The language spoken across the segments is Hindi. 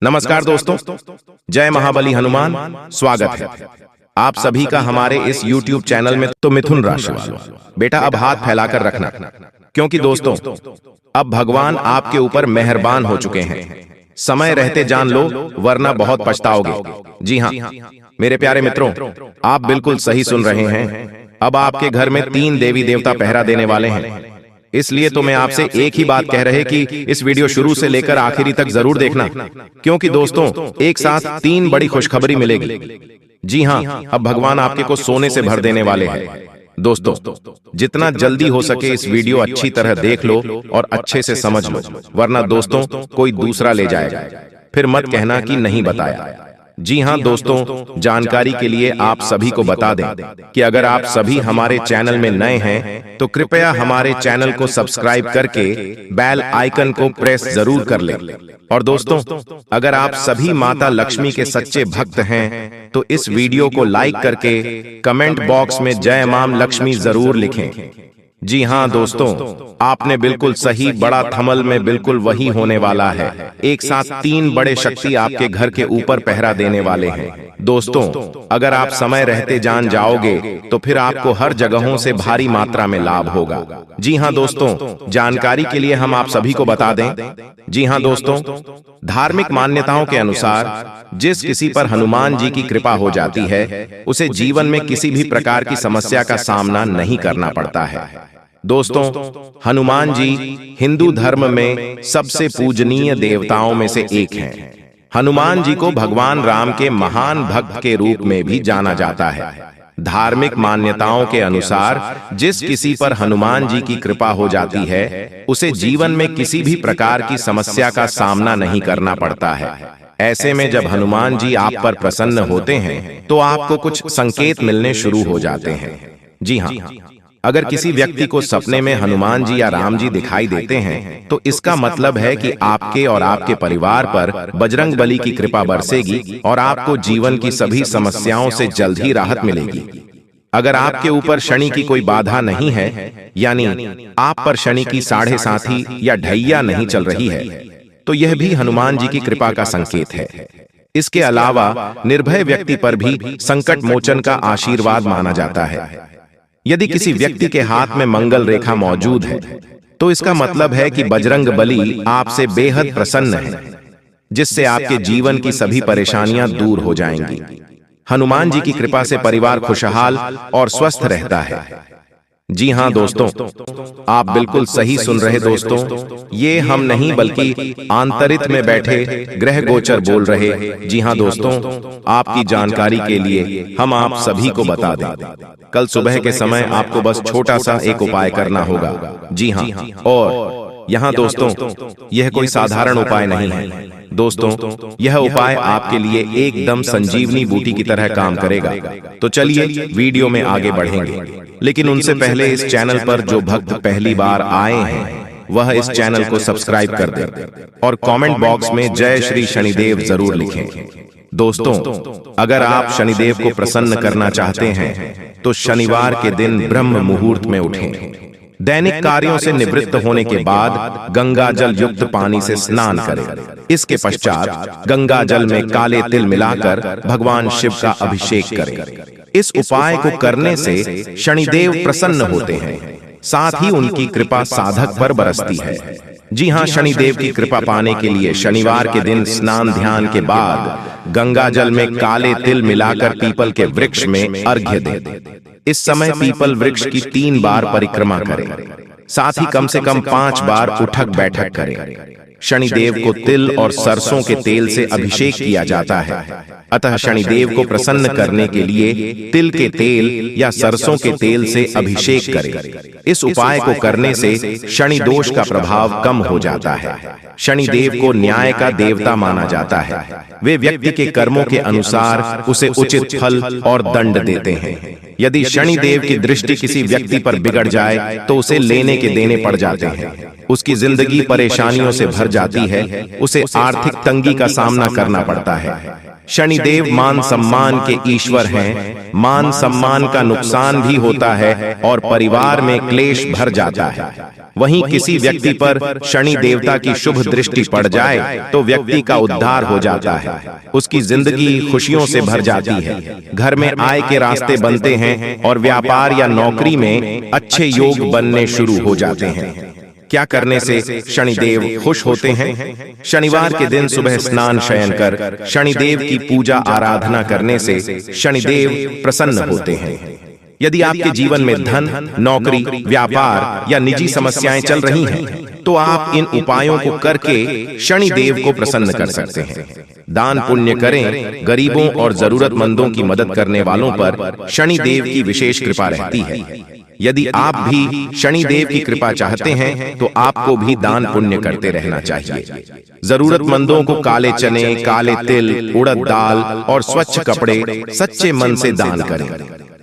नमस्कार दोस्तों, जय महाबली हनुमान। स्वागत है आप सभी का हमारे इस YouTube चैनल में। तो मिथुन राशि वालों, बेटा अब हाथ फैलाकर रखना, क्योंकि दोस्तों अब भगवान आपके ऊपर मेहरबान हो चुके हैं। समय रहते जान लो, वरना बहुत पछताओगे। जी हाँ मेरे प्यारे मित्रों, आप बिल्कुल सही सुन रहे हैं। अब आपके घर में 3 देवी देवता पहरा देने वाले हैं। इसलिए तो मैं आपसे एक ही बात कह रहे कि इस वीडियो शुरू से लेकर आखिरी तक जरूर देखना, क्योंकि दोस्तों एक साथ 3 बड़ी खुशखबरी मिलेगी। जी हाँ, अब भगवान आपके को सोने से भर देने वाले हैं। दोस्तों जितना जल्दी हो सके इस वीडियो अच्छी तरह देख लो और अच्छे से समझ लो, वरना दोस्तों कोई दूसरा ले जाएगा, फिर मत कहना कि नहीं बताया। जी हाँ दोस्तों, जानकारी के लिए आप सभी को बता दें कि अगर आप सभी हमारे चैनल में नए हैं तो कृपया हमारे चैनल को सब्सक्राइब करके बेल आइकन को प्रेस जरूर कर लें। और दोस्तों अगर आप सभी माता लक्ष्मी के सच्चे भक्त हैं तो इस वीडियो को लाइक करके कमेंट बॉक्स में जय मां लक्ष्मी जरूर लिखें। जी हाँ दोस्तों, आपने बिल्कुल सही, बड़ा थमल में बिल्कुल वही होने वाला है। एक साथ 3 बड़े शक्ति आपके घर के ऊपर पहरा देने वाले हैं। दोस्तों अगर आप समय रहते जान जाओगे तो फिर आपको हर जगहों से भारी मात्रा में लाभ होगा। जी हाँ दोस्तों, जानकारी के लिए हम आप सभी को बता दें। जी हाँ दोस्तों, धार्मिक मान्यताओं के अनुसार जिस किसी पर हनुमान जी की कृपा हो जाती है उसे जीवन में किसी भी प्रकार की समस्या का सामना नहीं करना पड़ता है। दोस्तों हनुमान जी हिंदू धर्म में सबसे पूजनीय देवताओं में से एक हैं। हनुमान जी को भगवान राम के महान भक्त के रूप में भी जाना जाता है। धार्मिक मान्यताओं के अनुसार जिस किसी पर हनुमान जी की कृपा हो जाती है उसे जीवन में किसी भी प्रकार की समस्या का सामना नहीं करना पड़ता है। ऐसे में जब हनुमान जी आप पर प्रसन्न होते हैं तो आपको कुछ संकेत मिलने शुरू हो जाते हैं। जी हाँ, अगर किसी व्यक्ति को सपने में हनुमान जी या राम जी दिखाई देते हैं तो इसका मतलब है कि आपके और आपके परिवार पर बजरंग बली की कृपा बरसेगी और आपको जीवन की सभी समस्याओं से जल्द ही राहत मिलेगी। अगर आपके ऊपर शनि की कोई बाधा नहीं है, यानी आप पर शनि की 7.5 या ढैया नहीं चल रही है, तो यह भी हनुमान जी की कृपा का संकेत है। इसके अलावा निर्भय व्यक्ति पर भी संकट मोचन का आशीर्वाद माना जाता है। यदि किसी व्यक्ति के हाथ में मंगल रेखा मौजूद है तो इसका मतलब है कि बजरंग बली आपसे बेहद प्रसन्न है, जिससे आपके जीवन की सभी परेशानियां दूर हो जाएंगी। हनुमान जी की कृपा से परिवार खुशहाल और स्वस्थ रहता है। जी हाँ दोस्तों, आप बिल्कुल सही सुन रहे दोस्तों, ये हम नहीं बल्कि आंतरिक में बैठे ग्रह गोचर बोल रहे। जी हाँ दोस्तों, आपकी जानकारी के लिए हम आप सभी को बता दें, कल सुबह के समय आपको बस छोटा सा एक उपाय करना होगा। जी हाँ, और यहाँ दोस्तों यह कोई साधारण उपाय नहीं है। दोस्तों यह उपाय आपके लिए एकदम संजीवनी बूटी की तरह काम करेगा। तो चलिए वीडियो में आगे बढ़ेंगे, लेकिन उनसे पहले इस चैनल पर जो भक्त पहली बार आए हैं वह इस चैनल को सब्सक्राइब कर दें और कमेंट बॉक्स में जय श्री शनिदेव जरूर लिखें। दोस्तों अगर आप शनिदेव को प्रसन्न करना चाहते हैं तो शनिवार के दिन ब्रह्म मुहूर्त में उठें। दैनिक कार्यों से निवृत्त होने के बाद गंगा जल युक्त पानी से स्नान करें। इसके पश्चात गंगा जल में काले तिल मिलाकर भगवान शिव का अभिषेक करें। इस उपाय को करने से शनिदेव प्रसन्न होते हैं, साथ ही उनकी कृपा साधक पर बरसती है। जी हाँ, शनिदेव की कृपा पाने के लिए शनिवार के दिन स्नान ध्यान के बाद गंगा जल में काले तिल मिलाकर पीपल के वृक्ष में अर्घ्य दें। इस समय पीपल वृक्ष की 3 बार परिक्रमा करें, साथ ही कम से कम 5 बार उठक बैठक करें। शनिदेव को तिल और सरसों के तेल से अभिषेक किया जाता है, अतः शनिदेव को प्रसन्न करने के लिए तिल के तेल या सरसों के तेल से अभिषेक करें। इस उपाय को करने से शनि दोष का प्रभाव कम हो जाता है। शनिदेव को न्याय का देवता माना जाता है। वे व्यक्ति के कर्मों के अनुसार उसे उचित फल और दंड देते हैं। यदि शनिदेव की दृष्टि किसी व्यक्ति पर बिगड़ जाए तो उसे लेने के देने पड़ जाते हैं। उसकी जिंदगी परेशानियों से भर जाती है उसे आर्थिक तंगी का सामना करना पड़ता है। शनिदेव मान सम्मान के ईश्वर हैं, मान सम्मान का नुकसान भी होता है और परिवार में क्लेश भर जाता है। वहीं किसी व्यक्ति पर शनि देवता की शुभ दृष्टि पड़ जाए तो व्यक्ति का उद्धार हो जाता है, उसकी जिंदगी खुशियों से भर जाती है, घर में आय के रास्ते बनते हैं और व्यापार या नौकरी में अच्छे योग बनने शुरू हो जाते हैं। क्या करने से शनिदेव खुश होते हैं? शनिवार के दिन सुबह स्नान शयन कर शनिदेव की पूजा आराधना करने से शनिदेव प्रसन्न होते हैं। यदि आपके जीवन में धन, नौकरी, व्यापार या निजी समस्याएं चल रही हैं, तो आप इन उपायों को करके शनिदेव को प्रसन्न कर सकते हैं। दान पुण्य करें, गरीबों और जरूरतमंदों की मदद करने वालों पर शनिदेव की विशेष कृपा रहती है। यदि आप भी शनिदेव की कृपा चाहते हैं तो आपको भी दान पुण्य करते रहना चाहिए। जरूरतमंदों को काले चने, काले तिल, उड़द दाल और स्वच्छ कपड़े सच्चे मन से दान करें।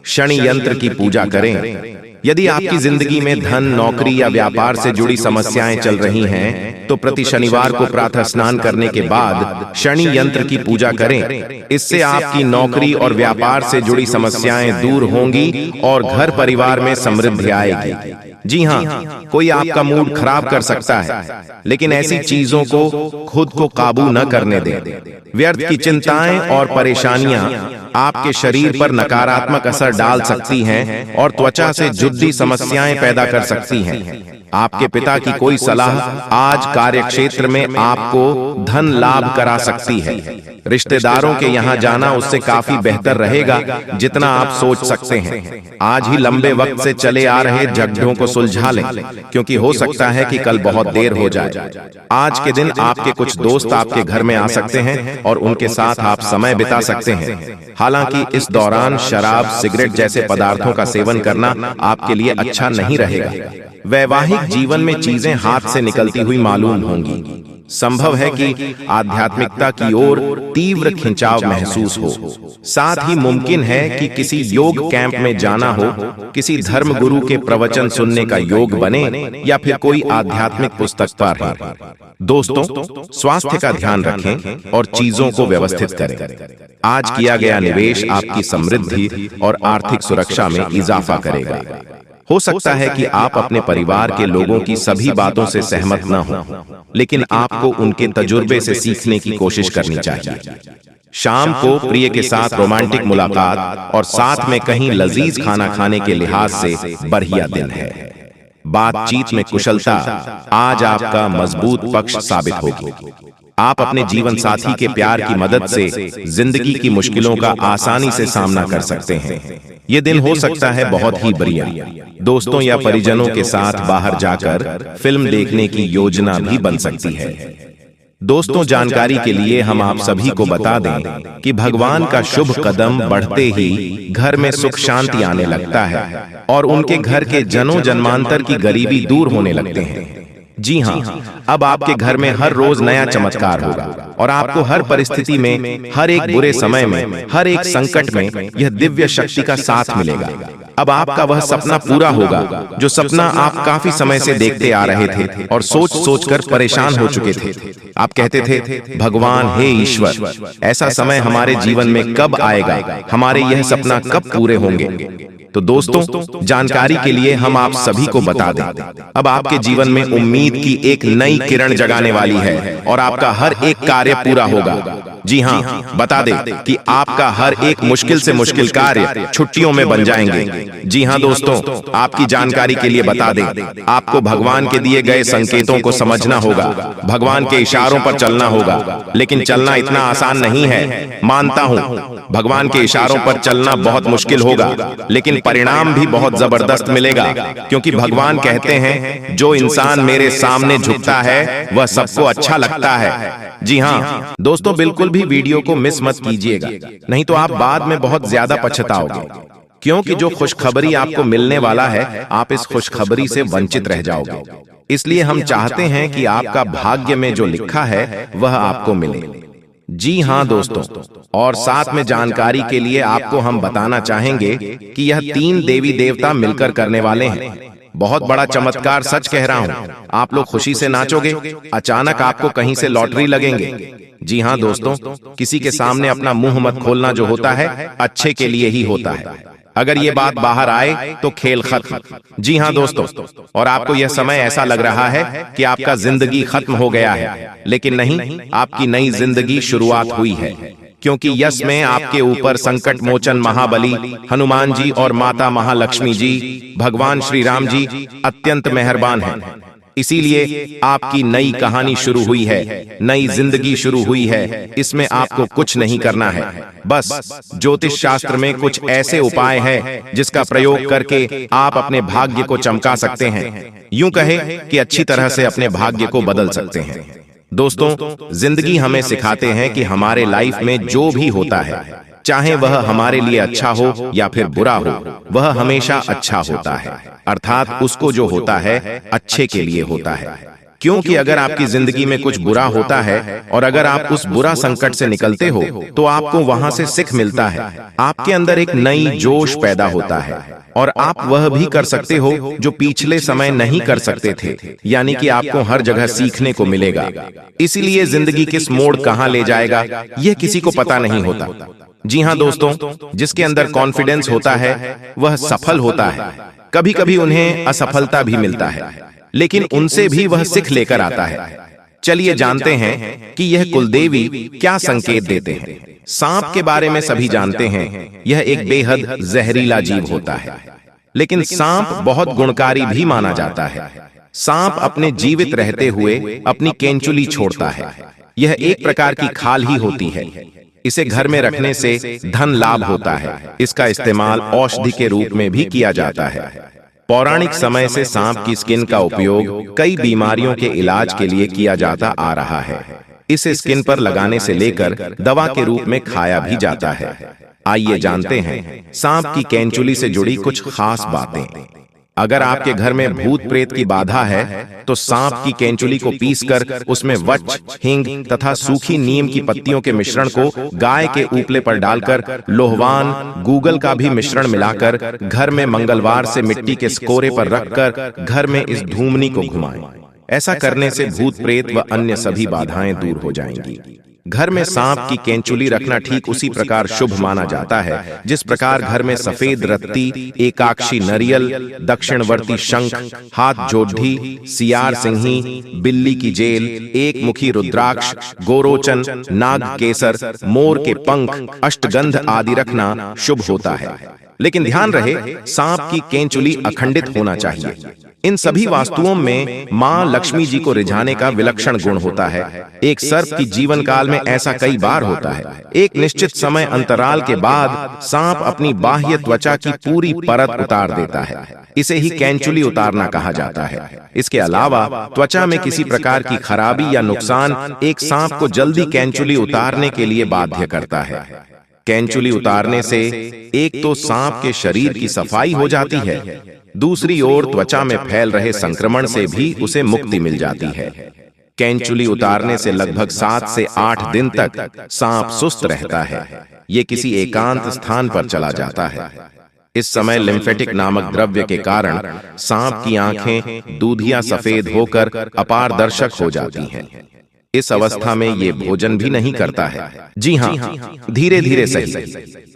शनि यंत्र की पूजा करें। यदि आपकी जिंदगी में धन, नौकरी या व्यापार से जुड़ी समस्याएं चल रही हैं, तो प्रति शनिवार को प्रातः स्नान करने के बाद शनि यंत्र की पूजा करें। इससे आपकी नौकरी और व्यापार से जुड़ी समस्याएं दूर होंगी और घर परिवार में समृद्धि आएगी। जी हाँ, कोई आपका मूड खराब कर सकता है, लेकिन ऐसी चीजों को खुद को काबू न करने दें। व्यर्थ की चिंताएं और परेशानियां आपके शरीर पर नकारात्मक असर डाल सकती हैं और त्वचा से जुद्दी समस्याएं पैदा कर सकती हैं। आपके पिता की कोई सलाह आज कार्यक्षेत्र में आपको धन लाभ करा सकती है। रिश्तेदारों के यहाँ जाना उससे काफी बेहतर रहेगा जितना आप सोच सकते हैं। आज ही लंबे वक्त से चले आ रहे झगड़ों को सुलझा लें, क्योंकि हो सकता है कि कल बहुत देर हो जाए। आज के दिन आपके कुछ दोस्त आपके घर में आ सकते हैं और उनके साथ आप समय बिता सकते हैं। हालांकि इस दौरान शराब, सिगरेट जैसे पदार्थों का सेवन करना आपके लिए अच्छा नहीं रहेगा। वैवाहिक जीवन में चीजें हाथ से निकलती हुई मालूम होंगी। संभव है कि आध्यात्मिकता की ओर तीव्र खिंचाव महसूस हो। साथ ही मुमकिन है कि किसी योग कैंप में जाना हो, किसी धर्म गुरु के प्रवचन सुनने का योग बने या फिर कोई आध्यात्मिक पुस्तक पढ़ें। दोस्तों, स्वास्थ्य का ध्यान रखें और चीजों को व्यवस्थित करें। आज किया गया निवेश आपकी समृद्धि और आर्थिक सुरक्षा में इजाफा करेगा। हो सकता है कि आप अपने परिवार के लोगों की सभी बातों से सहमत न हों, लेकिन आपको उनके तजुर्बे से सीखने की कोशिश करनी चाहिए। शाम को प्रिय के साथ रोमांटिक मुलाकात और साथ में कहीं लजीज खाना खाने के लिहाज से बढ़िया दिन है। बातचीत में कुशलता आज आपका मजबूत पक्ष साबित होगी। आप अपने जीवन साथी के प्यार की मदद से जिंदगी की मुश्किलों का आसानी से सामना कर सकते हैं। ये दिन हो सकता है बहुत ही बढ़िया। दोस्तों या परिजनों के साथ बाहर जाकर फिल्म देखने की योजना भी बन सकती है। दोस्तों, जानकारी के लिए हम आप सभी को बता दें कि भगवान का शुभ कदम बढ़ते ही घर में सुख शांति आने लगता है और उनके घर के जनों जन्मांतर की गरीबी दूर होने लगते हैं। जी हाँ, अब आपके घर में हर रोज नया चमत्कार होगा और आपको हर परिस्थिति में, हर एक बुरे समय में, हर एक संकट में यह दिव्य शक्ति का साथ मिलेगा। अब आपका वह सपना पूरा होगा जो सपना आप काफी समय से देखते आ रहे थे और सोच सोचकर परेशान हो चुके थे। आप कहते थे, भगवान हे ईश्वर, ऐसा समय हमारे जीवन में कब आएगा, हमारे यह सपना कब पूरे होंगे। तो दोस्तों, जानकारी के लिए हम आप सभी को बता दें, अब आपके जीवन में उम्मीद की एक नई किरण जगाने वाली है और आपका हर एक कार्य पूरा होगा। जी हाँ, बता दें कि आपका हर एक मुश्किल से मुश्किल कार्य छुट्टियों में बन जाएंगे। जी हाँ दोस्तों, आपकी जानकारी के लिए बता दें, आपको भगवान के दिए गए संकेतों को समझना होगा, भगवान के इशारों पर चलना होगा। लेकिन चलना इतना आसान नहीं है, मानता हूँ। भगवान के इशारों पर चलना बहुत मुश्किल होगा, लेकिन परिणाम भी बहुत जबरदस्त मिलेगा, क्योंकि भगवान कहते हैं, जो इंसान मेरे सामने झुकता है वह सबको अच्छा लगता है। जी हाँ दोस्तों, बिल्कुल भी वीडियो को मिस मत कीजिएगा, नहीं तो आप बाद में बहुत ज्यादा पछताओगे, क्योंकि जो खुशखबरी आपको मिलने वाला है, आप इस खुशखबरी से वंचित रह जाओगे। इसलिए हम चाहते हैं कि आपका भाग्य में जो लिखा है वह आपको मिले। जी हाँ दोस्तों, और साथ में जानकारी के लिए आपको हम बताना चाहेंगे कि यह 3 देवी देवता मिलकर करने वाले हैं। बहुत बड़ा चमत्कार, सच कह रहा हूं। आप लोग खुशी से नाचोगे, अचानक आपको कहीं से लॉटरी लगेंगे। जी हां दोस्तों, किसी के सामने अपना मुंह मत खोलना जो होता है अच्छे के लिए ही होता है। अगर ये बात बाहर आए तो खेल खत्म। जी हां दोस्तों, और आपको यह समय ऐसा लग रहा है कि आपका जिंदगी खत्म हो गया है, लेकिन नहीं, आपकी नई जिंदगी शुरुआत हुई है। क्योंकि यश में आपके ऊपर संकट मोचन महाबली हनुमान जी और माता महालक्ष्मी जी, भगवान श्री राम जी अत्यंत मेहरबान हैं। इसीलिए आपकी नई कहानी शुरू हुई है, नई जिंदगी शुरू हुई है। इसमें आपको कुछ नहीं करना है, बस ज्योतिष शास्त्र में कुछ ऐसे उपाय हैं जिसका प्रयोग करके आप अपने भाग्य को चमका सकते हैं। यूं कहे कि अच्छी तरह से अपने भाग्य को बदल सकते हैं। दोस्तों, जिंदगी हमें सिखाते हैं कि हमारे लाइफ में जो भी होता है, चाहे वह हमारे लिए अच्छा हो या फिर बुरा हो, वह हमेशा अच्छा होता है। अर्थात उसको जो होता है अच्छे के लिए होता है। क्योंकि अगर आपकी जिंदगी में कुछ बुरा होता है और अगर आप उस बुरा संकट से निकलते हो तो आपको वहां से सीख मिलता है, आपके अंदर एक नई जोश पैदा होता है और आप वह भी कर सकते हो जो पिछले समय नहीं कर सकते थे। यानी कि आपको हर जगह सीखने को मिलेगा। इसीलिए जिंदगी किस मोड़ कहां ले जाएगा यह किसी को पता नहीं होता। जी हां दोस्तों, जिसके अंदर कॉन्फिडेंस होता है वह सफल होता है। कभी कभी उन्हें असफलता भी मिलता है, लेकिन उनसे भी वह सीख लेकर आता है। चलिए जानते हैं कि यह कुलदेवी क्या संकेत देते हैं। सांप के बारे में सभी जानते हैं, यह एक बेहद जहरीला जीव होता है, लेकिन सांप बहुत गुणकारी भी माना जाता है। सांप अपने जीवित रहते हुए अपनी केंचुली छोड़ता है। यह एक प्रकार की खाल ही होती है। इसे घर में रखने से धन लाभ होता है। इसका इस्तेमाल औषधि के रूप में भी किया जाता है। पौराणिक समय से सांप की स्किन का उपयोग कई बीमारियों के इलाज के लिए किया जाता आ रहा है। इसे स्किन पर लगाने से लेकर दवा के रूप में खाया भी जाता है। आइए जानते हैं सांप की केंचुली से जुड़ी कुछ खास बातें। अगर आपके घर में भूत प्रेत की बाधा है तो सांप की केंचुली को पीसकर उसमें वच, हिंग तथा सूखी नीम की पत्तियों के मिश्रण को गाय के उपले पर डालकर लोहवान, गूगल का भी मिश्रण मिलाकर घर में मंगलवार से मिट्टी के स्कोरे पर रखकर घर में इस धूमनी को घुमाएं। ऐसा करने से भूत प्रेत व अन्य सभी बाधाएं दूर हो जाएंगी। घर में सांप की केंचुली रखना ठीक उसी प्रकार शुभ माना जाता है जिस प्रकार घर में सफेद रत्ती, एकाक्षी नरियल, दक्षिणवर्ती शंख, हाथ जोढ़ी, सियार सिंही, बिल्ली की जेल, एक मुखी रुद्राक्ष, गोरोचन, नाग केसर, मोर के पंख, अष्टगंध आदि रखना शुभ होता है। लेकिन ध्यान रहे, सांप की केंचुली अखंडित होना चाहिए। इन सभी वास्तुओं में मां लक्ष्मी जी को रिझाने का विलक्षण गुण होता है। एक सर्प की जीवन काल में ऐसा कई बार होता है। एक निश्चित समय अंतराल के बाद सांप अपनी बाह्य त्वचा की पूरी परत उतार देता है। इसे ही केंचुली उतारना कहा जाता है। इसके अलावा त्वचा में किसी प्रकार की खराबी या नुकसान एक सांप को जल्दी केंचुली उतारने के लिए बाध्य करता है। केंचुली उतारने से एक तो सांप के शरीर की सफाई हो जाती है, दूसरी ओर त्वचा में फैल रहे संक्रमण से भी उसे मुक्ति मिल जाती है। केंचुली उतारने से लगभग 7 से 8 दिन तक सांप सुस्त रहता है। ये किसी एकांत स्थान पर चला जाता है। इस समय लिम्फेटिक नामक द्रव्य के कारण सांप की आंखें दूधिया सफेद होकर अपारदर्शक हो जाती हैं। इस अवस्था में ये भोजन भी नहीं करता है। जी हां, धीरे धीरे सही,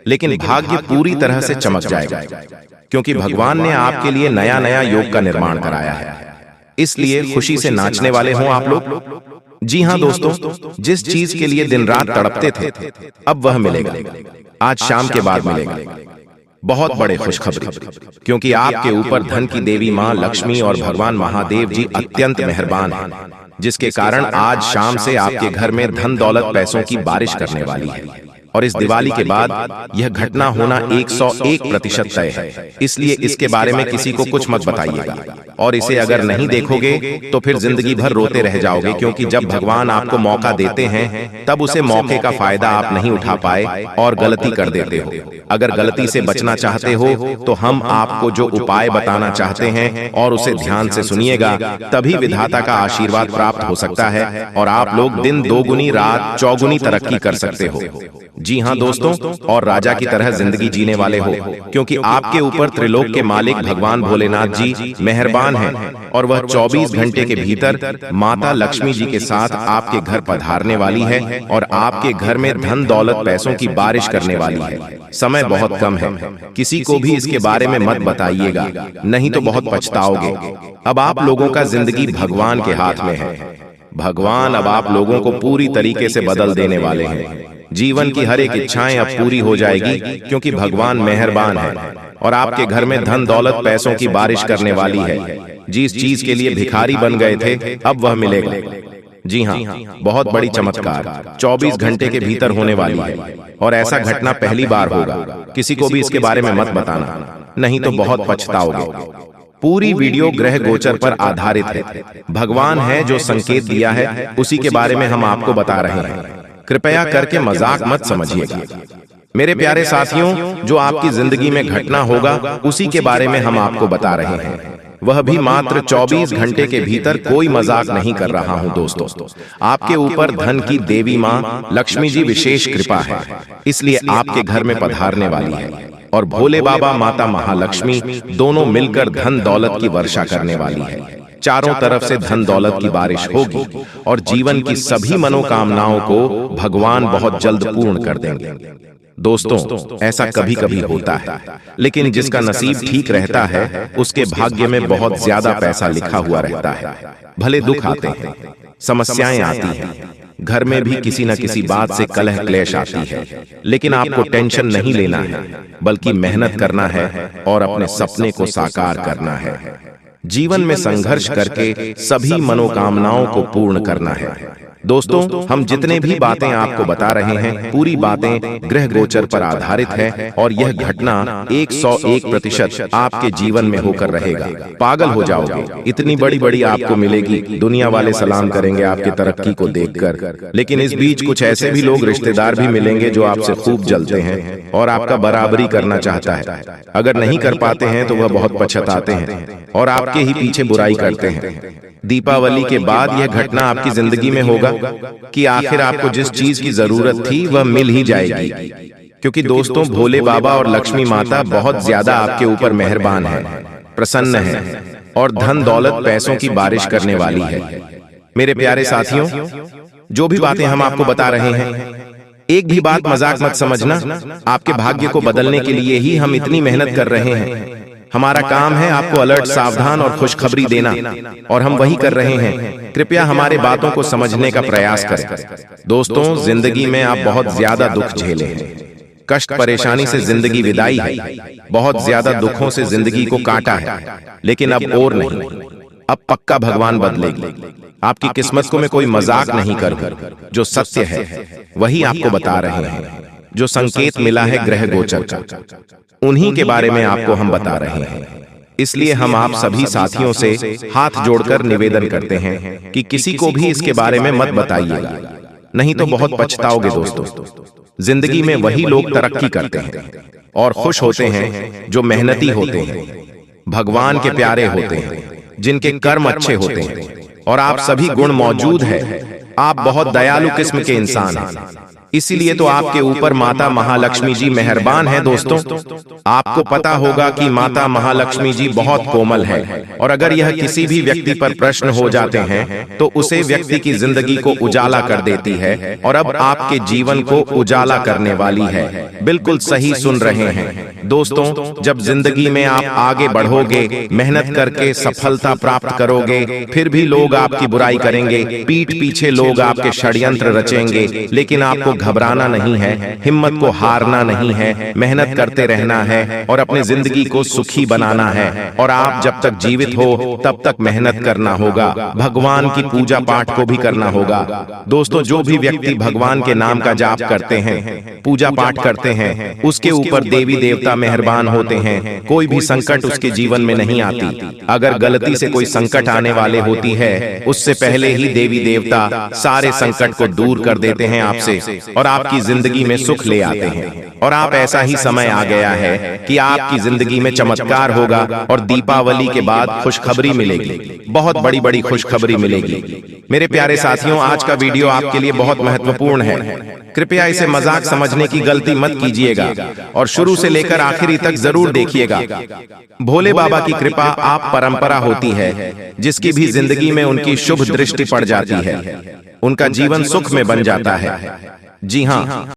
लेकिन भाग्य पूरी तरह से चमक जाएगा, क्योंकि भगवान ने आपके लिए नया नया योग का निर्माण कराया है। इसलिए खुशी से नाचने वाले हों आप लोग। जी हां दोस्तों, जिस चीज के लिए दिन रात तड़पते थे अब वह मिलेगा। आज शाम के बाद मिलेगा। बहुत बड़े खुशखबरी, क्योंकि आपके ऊपर धन की देवी मां लक्ष्मी और भगवान महादेव जी अत्यंत मेहरबान हैं, जिसके कारण आज शाम से आपके घर में धन दौलत पैसों की बारिश करने वाली है। और इस दिवाली के बाद यह घटना होना 101% तय है। इसलिए इसके बारे में किसी को कुछ मत बताइएगा, और इसे अगर नहीं देखोगे तो फिर जिंदगी भर रोते रह जाओगे, क्योंकि जब भगवान आपको मौका देते हैं तब उसे मौके का फायदा आप नहीं उठा पाए और गलती कर देते हो। अगर गलती से बचना चाहते हो तो हम आपको जो उपाय बताना चाहते हैं और उसे ध्यान से सुनिएगा, तभी विधाता का आशीर्वाद प्राप्त हो सकता है और आप लोग दिन दोगुनी रात चौगुनी तरक्की कर सकते हो। जी हाँ दोस्तों, और राजा की तरह जिंदगी जीने वाले हो, क्योंकि आपके ऊपर त्रिलोक के मालिक भगवान भोलेनाथ जी मेहरबान हैं और वह 24 घंटे के भीतर माता लक्ष्मी जी के साथ आपके घर पधारने वाली है और आपके घर में धन दौलत पैसों की बारिश करने वाली है। समय बहुत कम है, किसी को भी इसके बारे में मत बताइएगा, नहीं तो बहुत पछताओगे। अब आप लोगों का जिंदगी भगवान के हाथ में है। भगवान अब आप लोगों को पूरी तरीके से बदल देने वाले हैं। जीवन की हर एक इच्छाएं अब पूरी हो जाएगी, क्योंकि भगवान मेहरबान है और आपके घर में धन दौलत पैसों की बारिश करने वाली है। जिस चीज के लिए भिखारी बन गए थे, अब वह मिलेगा। जी हाँ, बहुत बड़ी चमत्कार 24 घंटे के भीतर होने वाली है और ऐसा घटना पहली बार होगा। किसी को भी इसके बारे में मत बताना, नहीं तो बहुत पछताओगे। पूरी वीडियो ग्रह गोचर पर आधारित है। भगवान है जो संकेत दिया है, उसी के बारे में हम आपको बता रहे हैं। कृपया करके मजाक मत समझिएगा। मेरे प्यारे साथियों, जो आपकी जिंदगी में घटना होगा, उसी के बारे में हम आपको बता रहे हैं। वह भी मात्र 24 घंटे के भीतर। कोई मजाक नहीं कर रहा हूं दोस्तों। आपके ऊपर धन की देवी माँ लक्ष्मी जी विशेष कृपा है, इसलिए आपके घर में पधारने वाली है और भोले बाबा माता महालक्ष्मी दोनों मिलकर धन दौलत की वर्षा करने वाली है। चारों तरफ से धन दौलत की बारिश होगी और जीवन की सभी मनोकामनाओं को भगवान बहुत जल्द पूर्ण कर देंगे। दोस्तों, ऐसा कभी कभी होता है, लेकिन जिसका नसीब ठीक रहता है, उसके भाग्य में बहुत ज्यादा पैसा लिखा हुआ रहता है। भले दुख आते हैं, समस्याएं आती हैं, घर में भी किसी न किसी बात से कलह क्लेश आती है, लेकिन आपको टेंशन नहीं लेना है, बल्कि मेहनत करना है और अपने सपने को साकार करना है। जीवन में संघर्ष करके सभी मनोकामनाओं को पूर्ण करना है। दोस्तों, हम जितने भी बातें आपको बता रहे हैं, पूरी बातें ग्रह गोचर पर आधारित है और यह घटना 101% आपके जीवन में होकर रहेगा। पागल हो जाओगे, इतनी बड़ी बड़ी आपको मिलेगी, दुनिया वाले सलाम करेंगे आपकी तरक्की को देखकर। लेकिन इस बीच कुछ ऐसे भी लोग रिश्तेदार भी मिलेंगे जो आपसे खूब जलते हैं और आपका बराबरी करना चाहता है। अगर नहीं कर पाते हैं तो वह बहुत पछताते हैं और आपके ही पीछे बुराई करते हैं। दीपावली के बाद यह घटना आपकी जिंदगी में होगा कि आखिर आपको जिस चीज की जरूरत थी वह मिल ही जाएगी, क्योंकि दोस्तों भोले बाबा और लक्ष्मी माता बहुत ज्यादा आपके ऊपर मेहरबान है, प्रसन्न है और धन दौलत पैसों की बारिश करने वाली है। मेरे प्यारे साथियों, जो भी बातें हम आपको बता रहे हैं, एक भी बात मजाक मत समझना। आपके भाग्य को बदलने के लिए ही हम इतनी मेहनत कर रहे हैं। हमारा काम है आपको अलर्ट, सावधान और खुशखबरी देना, और हम वही कर रहे हैं। कृपया हमारे बातों को समझने का प्रयास करें। दोस्तों, जिंदगी में आप बहुत ज्यादा दुख झेले हैं, कष्ट परेशानी से जिंदगी विदाई है, बहुत ज्यादा दुखों से जिंदगी को काटा है, लेकिन अब और नहीं, अब पक्का भगवान बदलेगी। आपकी किस्मत को मैं कोई मजाक नहीं करूं, जो सत्य है वही आपको बता रहे हैं। जो संकेत मिला है ग्रह गोचर का, उन्हीं के बारे में आपको हम बता रहे हैं। इसलिए हम आप सभी साथियों से हाथ जोड़कर निवेदन करते हैं कि किसी को भी इसके बारे में मत बताइएगा, नहीं तो बहुत पछताओगे। दोस्तों, जिंदगी में वही लोग तरक्की करते हैं और खुश होते हैं जो मेहनती होते हैं, भगवान के प्यारे होते हैं, जिनके कर्म अच्छे होते हैं और आप सभी गुण मौजूद है। आप बहुत दयालु किस्म के इंसान हैं, इसीलिए तो आपके ऊपर माता महालक्ष्मी जी मेहरबान है। दोस्तों, आपको पता होगा कि माता महालक्ष्मी जी बहुत कोमल है और अगर यह किसी भी व्यक्ति पर प्रश्न हो जाते हैं तो उसे व्यक्ति की जिंदगी को उजाला कर देती है और अब आपके जीवन को उजाला करने वाली है। बिल्कुल सही सुन रहे हैं दोस्तों, जब जिंदगी में आप आगे बढ़ोगे, मेहनत करके सफलता प्राप्त करोगे, फिर भी लोग आपकी बुराई करेंगे, पीठ पीछे लोग आपके षड्यंत्र रचेंगे, लेकिन आपको घबराना नहीं है, हिम्मत को हारना नहीं है, मेहनत करते रहना है और अपने जिंदगी को सुखी बनाना है। और आप जब तक जीवित हो तब तक मेहनत करना होगा, भगवान की पूजा पाठ को भी करना होगा। दोस्तों, जो भी व्यक्ति भगवान के नाम का जाप करते हैं, पूजा पाठ करते हैं, उसके ऊपर देवी देवता मेहरबान होते हैं, कोई भी संकट उसके जीवन में नहीं आती। अगर गलती से कोई संकट आने वाले होती है, उससे पहले ही देवी देवता सारे संकट को दूर कर देते हैं आपसे। और आपकी जिंदगी में सुख ले आते हैं। और आप ऐसा ही समय आ गया है कि आपकी जिंदगी में चमत्कार होगा और दीपावली के बाद खुशखबरी मिलेगी, बहुत बड़ी बड़ी खुशखबरी मिलेगी। मेरे प्यारे साथियों, आज का वीडियो आपके लिए बहुत महत्वपूर्ण है। कृपया इसे मजाक समझने की गलती मत कीजिएगा और शुरू से लेकर आखिरी तक जरूर देखिएगा। भोले बाबा की कृपा आप परंपरा होती है, जिसकी भी जिंदगी में उनकी शुभ दृष्टि पड़ जाती है, उनका जीवन सुख में बन जाता है। जी हाँ,